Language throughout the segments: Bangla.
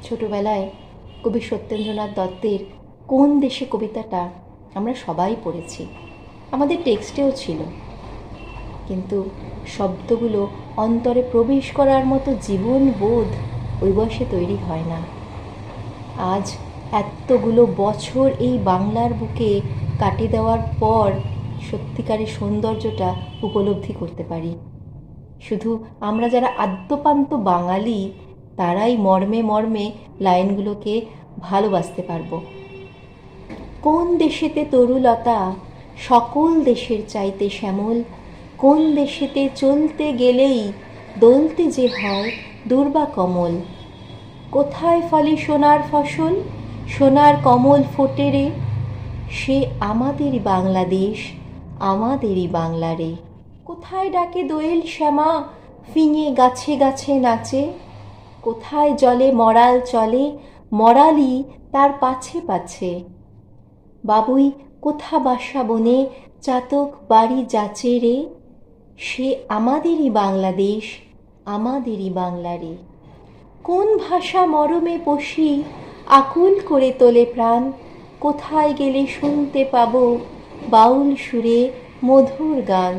ছোটবেলায় কবি সত্যেন্দ্রনাথ দত্তের কোন দেশে কবিতাটা আমরা সবাই পড়েছি, আমাদের টেক্সটেও ছিল, কিন্তু শব্দগুলো অন্তরে প্রবেশ করার মতো জীবনবোধ ওই বয়সে তৈরি হয় না। আজ এতগুলো বছর এই বাংলার বুকে কাটিয়ে দেওয়ার পর সত্যিকারের সৌন্দর্যটা উপলব্ধি করতে পারি। শুধু আমরা যারা আদ্যোপান্ত বাঙালি তারাই মর্মে মর্মে লাইনগুলোকে ভালোবাসতে পারবো। কোন দেশেতে তরুলতা সকল দেশের চাইতে শ্যামল, কোন দেশেতে চলতে গেলেই দলতে যে হয় দুর্বা কমল। কোথায় ফলে সোনার ফসল, সোনার কমল ফোটে রে, সে আমাদেরই বাংলাদেশ, আমাদেরই বাংলা রে। কোথায় ডাকে দোয়েল শ্যামা, ফিঙে গাছে গাছে নাচে, কোথায় জলে মরাল চলে, মরালি তার পাছে পাছে। বাবুই কোথা বাসা বনে, চাতক বাড়ি যাচে রে, সে আমাদেরই বাংলাদেশ, আমাদেরই বাংলা রে। কোন ভাষা মরমে পশি, আকুল করে তোলে প্রাণ, কোথায় গেলে শুনতে পাবো বাউল সুরে মধুর গান।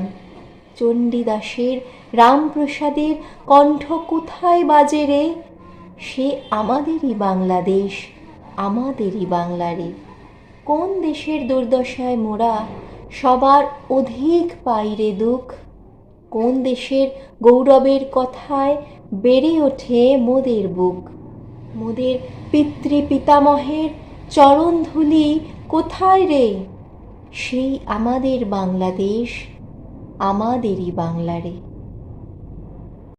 চণ্ডীদাসের রামপ্রসাদের কণ্ঠ কোথায় বাজে রে, সে আমাদেরই বাংলাদেশ, আমাদেরই বাংলা রে। কোন দেশের দুর্দশায় মোরা সবার অধিক পাই রে দুঃখ, কোন দেশের গৌরবের কথায় বেড়ে ওঠে মোদের বুক। মোদের পিতৃ পিতামহের চরণধূলি কোথায় রে, সেই আমাদের বাংলাদেশ, আমাদেরই বাংলা রে।